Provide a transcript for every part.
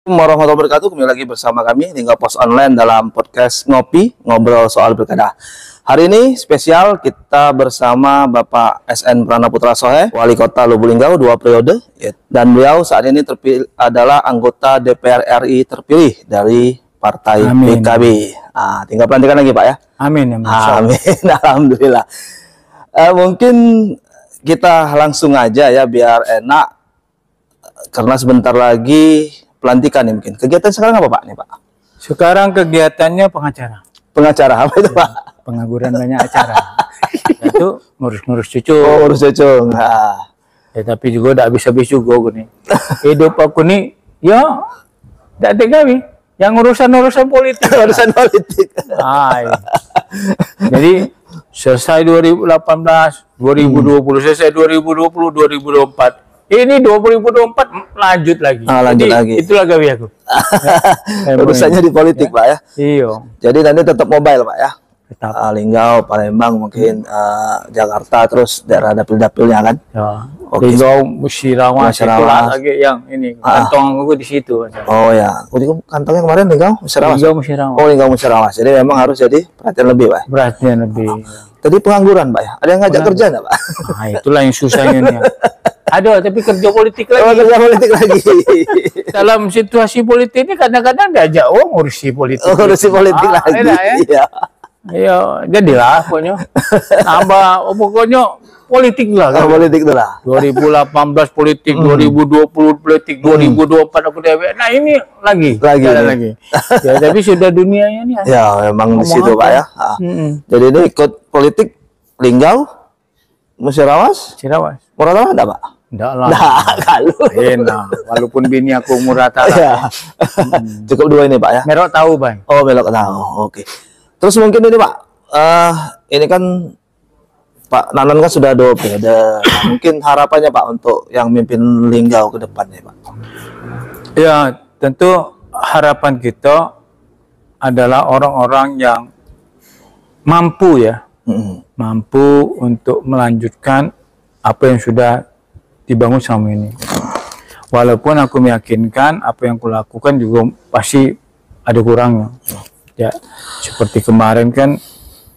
Warahmatullahi wabarakatuh. Kembali lagi bersama kami Lingga Pos Online dalam podcast Ngopi Ngobrol Soal Pilkada. Hari ini spesial kita bersama Bapak SN Pranaputra Sohe, Wali Kota Lubuk Linggau 2 periode, dan beliau saat ini adalah anggota DPR RI terpilih dari Partai PKB. Tinggal pelantikan lagi Pak ya. Amin. Amin. Alhamdulillah. Mungkin kita langsung aja ya biar enak, karena sebentar lagi pelantikan nih mungkin. Kegiatan sekarang apa Pak nih Pak? Sekarang kegiatannya pengacara. Pengacara apa itu Pak? Pengangguran banyak acara. Itu ngurus-ngurus cucu. Oh, urus cucu. Nah. Ya tapi juga tidak habis-habis juga aku nih. Hidup aku nih, ya tidak tegawi. Yang urusan politik. Urusan politik. Jadi selesai 2018, 2020, selesai 2020, 2024. Ini 2024 lanjut lagi. Lanjut lagi. Itulah gawe aku. Urusannya di politik, ya, Pak ya. Iya. Jadi nanti tetap mobile, Pak ya. Tetap. Linggau, Palembang, mungkin Jakarta, terus daerah dapil-dapilnya kan. Ya. Oke. Linggau, Musirawas, itulah lagi yang ini. Kantong aku di situ. Oh ya. Aku juga kantongnya kemarin Linggau, Musirawas. Linggau, Musirawas. Oh, Linggau, Musirawas. Jadi memang harus jadi perhatian lebih, Pak. Perhatian lebih. Tadi pengangguran, Pak ya. Ada yang ngajak kerja enggak, Pak? Nah, itulah yang susahnya nih. Ada, tapi kerja politik lagi. Kerja politik lagi. Dalam situasi politik ini kadang-kadang diajak ngurusi politik. Ngurusi politik lagi. Iya. Iya, jadilah pokoknya. Nambah, pokoknya politik lah. Kan? Politik lah. 2018 politik, 2020 politik, 2024 aku DPR. Nah ini lagi. Ya, tapi sudah dunianya nih. Ya, memang di situ Pak ya. Jadi ini ikut politik Linggau, Musirawas, Muratala enggak Pak? Enggak lah. Kalau. Enak. Walaupun bini aku Muratala. Ya. Cukup 2 ini Pak ya. Merok tahu Bang. Oh, Melok tahu. Oke. Terus mungkin ini Pak, ini kan Pak Nanan kan sudah 2 periode. Mungkin harapannya Pak untuk yang mimpin Linggau ke depannya Pak. Ya, tentu harapan kita adalah orang-orang yang mampu ya. Mampu untuk melanjutkan apa yang sudah dibangun selama ini. Walaupun aku meyakinkan apa yang kulakukan juga pasti ada kurangnya. Ya, seperti kemarin kan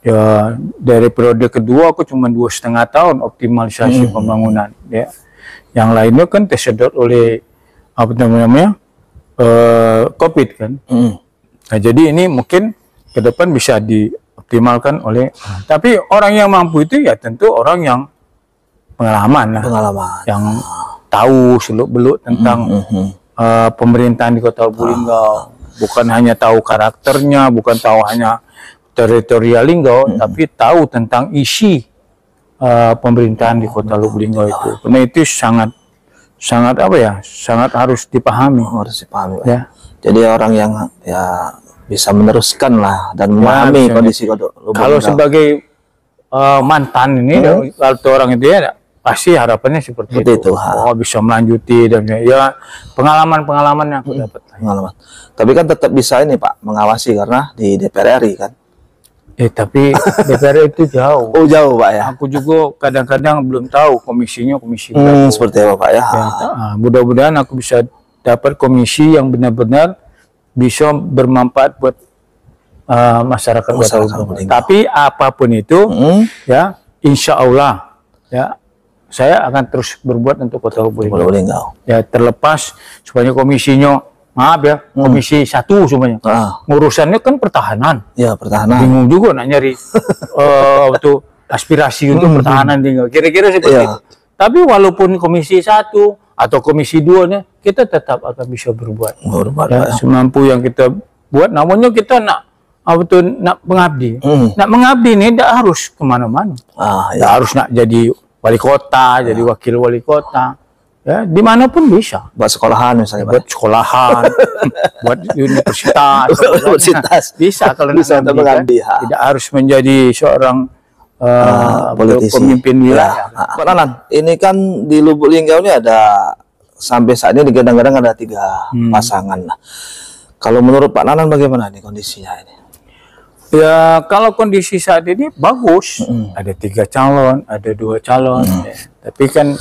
ya dari periode kedua aku cuma 2,5 tahun optimalisasi pembangunan. Ya, yang lainnya kan tersedot oleh apa namanya COVID kan. Nah, jadi ini mungkin ke depan bisa dioptimalkan oleh. Tapi orang yang mampu itu ya tentu orang yang pengalaman lah, yang tahu seluk-beluk tentang pemerintahan di Kota Lubuk Linggau, bukan hanya tahu karakternya, bukan tahu hanya teritorial Linggau, tapi tahu tentang isi pemerintahan di Kota Lubuk Linggau itu. Karena itu sangat apa ya, sangat harus dipahami. Harus dipahami Pak. Ya. Jadi orang yang ya bisa meneruskan lah dan memahami kondisi Kota Lubuk Linggau. Kalau sebagai mantan ini, kalau orang itu ya pasti harapannya seperti itu. Oh, bisa melanjuti dan ya pengalaman yang aku dapat. Pengalaman. Tapi kan tetap bisa ini Pak mengawasi karena di DPR RI kan. Tapi DPR itu jauh. Oh jauh Pak ya. Aku juga kadang-kadang belum tahu komisi berapa. Seperti apa Pak ya. Mudah-mudahan aku bisa dapat komisi yang benar-benar bisa bermanfaat buat masyarakat Kota Lubuk Linggau. Tapi apapun itu, ya insya Allah ya. Saya akan terus berbuat untuk Kota Lubuk Linggau. Ya terlepas supaya komisinya, maaf ya, komisi 1 semuanya. Ngurusannya kan pertahanan. Ya pertahanan. Bingung juga nak nyari waktu aspirasi untuk pertahanan Linggau. Kira-kira seperti itu. Tapi walaupun komisi 1 atau komisi 2 nya, kita tetap akan bisa berbuat. Ya, semampu yang kita buat. Namanya kita nak mengabdi. Nak mengabdi ini tidak harus kemana-mana. Tidak harus nak jadi wali kota, jadi wakil wali kota, ya dimanapun bisa. Buat sekolahan misalnya, buat sekolahan, buat universitas, bisa kalau bisa mengabdi. Tidak harus menjadi seorang pemimpin wilayah. Pak Nanan, ini kan di Lubuk Linggau ini ada sampai saat ini digadang-gadang ada 3 pasangan. Kalau menurut Pak Nanan bagaimana nih kondisinya ini? Ya kalau kondisi saat ini bagus, ada 3 calon, ada 2 calon. Ya. Tapi kan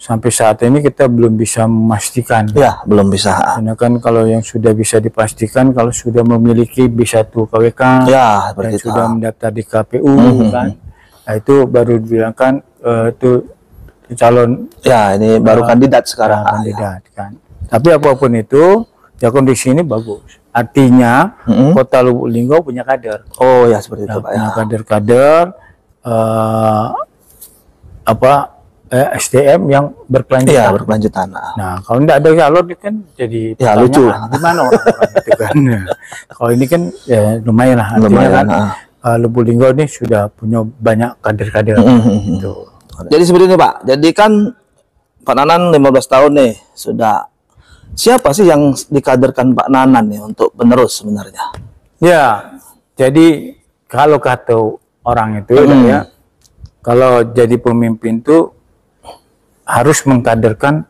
sampai saat ini kita belum bisa memastikan. Ya, belum bisa. Karena kan kalau yang sudah bisa dipastikan, kalau sudah memiliki B1 KWK, Ya, dan seperti itu. sudah mendaftar di KPU, kan, nah itu baru dibilangkan itu calon Ya, ini baru kandidat sekarang. kandidat, kan. Tapi apapun itu, ya kondisi ini bagus. Artinya Kota Lubuk Linggau punya kader. Oh ya, seperti itu Pak ya. Punya kader-kader SDM yang berkelanjutan. Iya, berkelanjutan. Nah, kalau tidak ada calon kan jadi Ya, lucu. gimana orang-orang itu kan. Nah, kalau ini kan ya lumayan lah. Artinya Lumayan, kan Lubuk Linggau ini sudah punya banyak kader-kader. Gitu. Jadi seperti ini Pak. Jadi kan Pak Nanan 15 tahun nih sudah. Siapa sih yang dikaderkan Pak Nanan nih untuk penerus sebenarnya? Ya, jadi kalau kata orang itu ya, kalau jadi pemimpin itu harus mengkaderkan,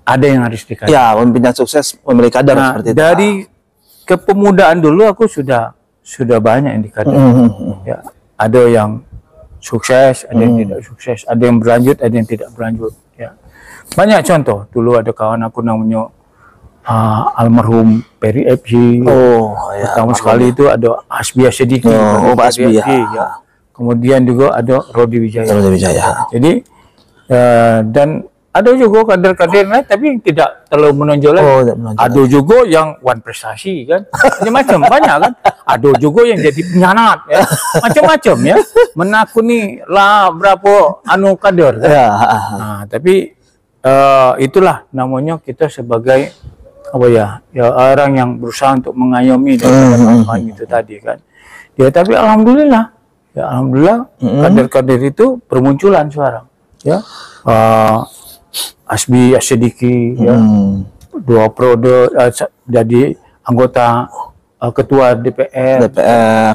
ada yang harus dikader. Ya, pemimpin yang sukses memiliki kader seperti itu. Dari kepemudaan dulu aku sudah banyak yang dikader. Ya, ada yang sukses, ada yang tidak sukses, ada yang berlanjut, ada yang tidak berlanjut. Ya, banyak contoh. Dulu ada kawan aku namanya almarhum Peri FJ. Oh, ya. Pertama sekali itu ada Hasbi Asyidiki. Pak Hasbi ya. Kemudian juga ada Rodi Wijaya. Rodi Wijaya. Jadi dan ada juga kader-kader lain tapi yang tidak terlalu menonjol. Ada juga yang wan prestasi kan. Macam-macam banyak kan. Ada juga yang jadi penyanat ya. Macam-macam ya. Menakuni lah berapa kader kan. Ya. Nah, tapi itulah namanya kita sebagai orang yang berusaha untuk mengayomi dan itu tadi kan. Ya, tapi alhamdulillah kader-kader itu bermunculan sekarang. Ya, Hasbi Asyidiki ya, 2 periode jadi anggota ketua DPR,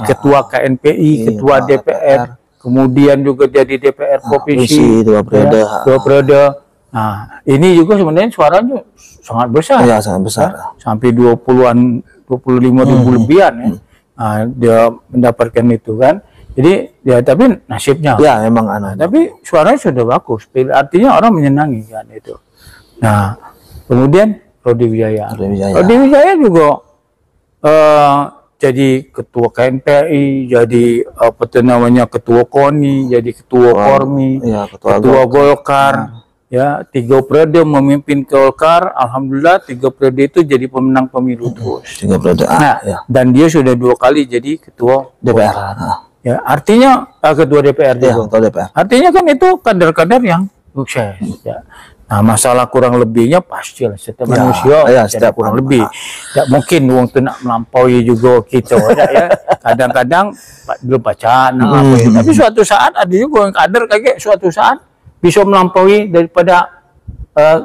ketua KNPI, ketua DPR, kemudian juga jadi DPR provinsi 2 periode. Ya, 2 periode. Nah, ini juga sebenarnya suaranya sangat besar. Ya, sangat besar. Ya, sampai 20-an, 25.000 lebihan ya. Nah, dia mendapatkan itu kan. Jadi ya tapi nasibnya. Ya, memang tapi suaranya sudah bagus. Artinya orang menyenangi kan itu. Nah, kemudian Rodi Wijaya. Rodi Wijaya juga jadi ketua KNPI, jadi ketua KONI, jadi ketua Kormi, ya, ketua Golkar. Ya, 3 periode memimpin Golkar, alhamdulillah 3 periode itu jadi pemenang pemilu terus. 3 periode. Ya. Dan dia sudah 2 kali jadi ketua DPR. Ya, artinya ketua DPR juga. Ya, ketua DPR. Artinya kan itu kader-kader yang sukses. Ya. Nah, masalah kurang lebihnya pastilah setiap manusia setiap kurang lebih. Ya, mungkin uang tu nak melampaui juga kita ya. Kadang-kadang belum baca tapi suatu saat ada juga yang kader kayak suatu saat bisa melampaui daripada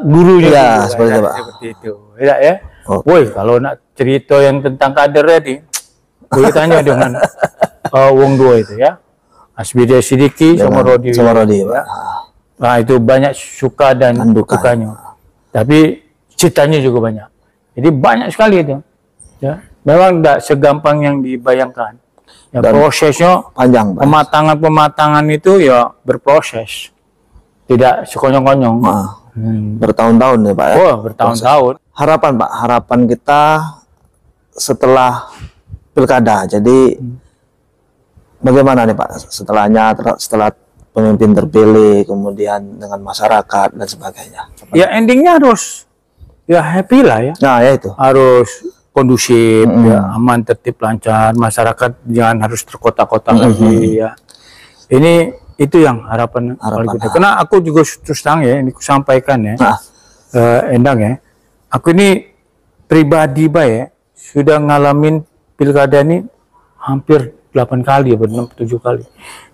gurunya. Ya, seperti itu. Ya. Woi, kalau nak cerita yang tentang kader tadi, boleh tanya dengan wong 2 itu ya. Hasbi Asyidiki sama Rodi. Ya. Nah, itu banyak suka dan dukanya. Tapi citanya juga banyak. Jadi banyak sekali itu. Ya. Memang tidak segampang yang dibayangkan. Ya, prosesnya panjang. Pematangan itu ya berproses. Tidak sekonyong-konyong. Bertahun-tahun ya Pak ya? Oh, bertahun-tahun. Harapan Pak, harapan kita setelah pilkada. Jadi bagaimana nih Pak setelah pemimpin terpilih, kemudian dengan masyarakat dan sebagainya? Ya endingnya harus ya happy lah ya. Nah ya itu. Harus kondusif, ya, aman, tertib, lancar. Masyarakat jangan harus terkotak-kotak lagi ya. Itu yang harapan kita. Karena aku juga terus terang ya, ini aku sampaikan ya, Endang ya. Aku ini pribadi ya, sudah ngalamin pilkada ini hampir 8 kali, 6-7 kali.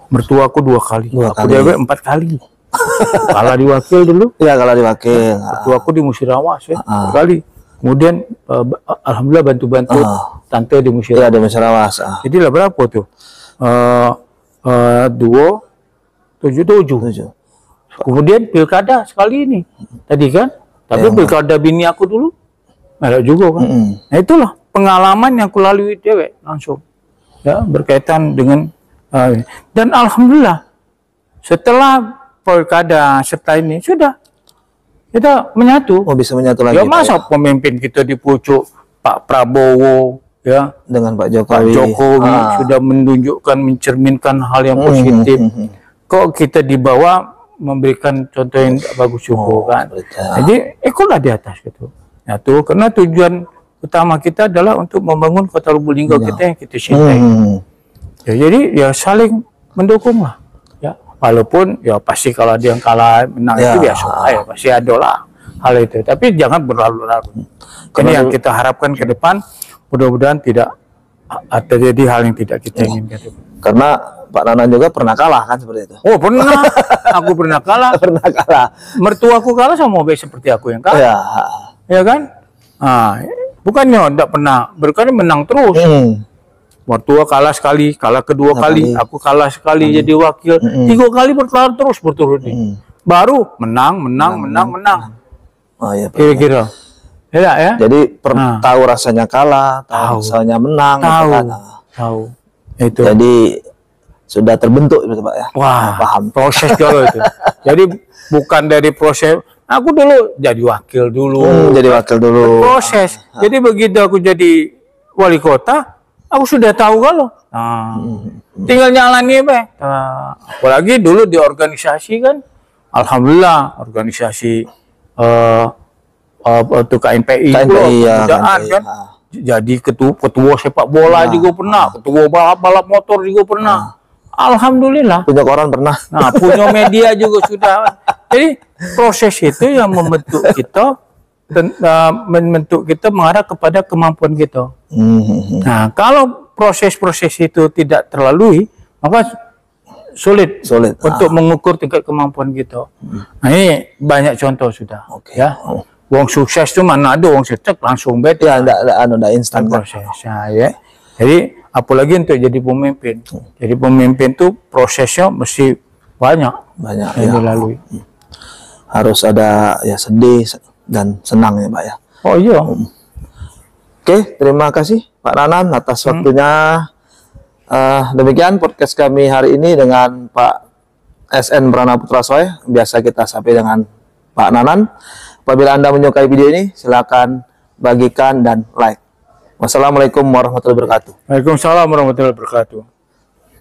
Mertua aku 2 kali, aku dewek 4 kali. Kalah di wakil dulu. Iya, kalah di wakil. Mertua aku di Musirawas ya, 4 kali. Kemudian alhamdulillah bantu-bantu tante di Musirawas. Iya, di Musirawas. Jadi lah berapa tuh? 7. Kemudian pilkada sekali ini tadi kan, tapi pilkada bini aku dulu ada juga kan. Nah itulah pengalaman yang aku lalui dewek langsung ya, berkaitan dengan dan alhamdulillah setelah pilkada setelah ini sudah kita menyatu. Oh, bisa menyatu lagi. Ya masa pemimpin kita di pucuk Pak Prabowo ya dengan Pak Pak Jokowi, sudah menunjukkan, mencerminkan hal yang positif. Kok kita di bawah memberikan contoh yang bagus juga kan. Jadi ikutlah di atas gitu. Nyatu karena tujuan utama kita adalah untuk membangun Kota Lubuk Linggau kita yang kita cintai. Ya, jadi ya saling mendukung lah. Ya, walaupun ya pasti kalau ada yang kalah menang itu biasa ya, pasti ada lah hal itu. Tapi jangan berlarut-larut. Ini yang kita harapkan ke depan, mudah-mudahan tidak terjadi hal yang tidak kita inginkan. Karena Pak Nanan juga pernah kalah kan seperti itu. Oh pernah, aku pernah kalah. Pernah kalah. Mertuaku kalah sama Obe seperti aku yang kalah. Ya kan? Nah, bukannya tidak pernah, berkali menang terus. Mertua kalah sekali, kalah kedua kali, aku kalah sekali jadi wakil, 3 kali bertahan terus berturut. Baru menang. Oh iya. Kira-kira. Ya. Jadi tahu rasanya kalah, tahu rasanya menang. Tahu. Itu. Jadi sudah terbentuk gitu Pak ya. Wah, paham. Proses dulu itu. Jadi bukan dari proses. Aku dulu jadi wakil dulu. Proses. Jadi begitu aku jadi wali kota, aku sudah tahu kalau. Tinggal nyalani apalagi dulu di organisasi kan. Alhamdulillah organisasi untuk KNPI kan. Jadi ketua sepak bola juga pernah, ketua balap motor juga pernah. Alhamdulillah. Punya koran pernah. Nah, punya media juga sudah. Jadi proses itu yang membentuk kita mengarah kepada kemampuan kita. Nah, kalau proses-proses itu tidak terlalui, maka sulit untuk mengukur tingkat kemampuan kita. Nah, ini banyak contoh sudah. Ya. Wong sukses itu mana ada wong sukses langsung beda. Ya, ada instan prosesnya ya. Jadi apalagi untuk jadi pemimpin. Jadi pemimpin itu prosesnya mesti banyak yang dilalui. Harus ada ya sedih dan senang ya Pak ya. Oh iya. Oke, terima kasih Pak Nanan atas waktunya. Demikian podcast kami hari ini dengan Pak SN Pranaputra Soeh. Biasa kita sapa dengan Pak Nanan. Apabila Anda menyukai video ini, silakan bagikan dan like. Wassalamualaikum warahmatullahi wabarakatuh. Waalaikumsalam warahmatullahi wabarakatuh.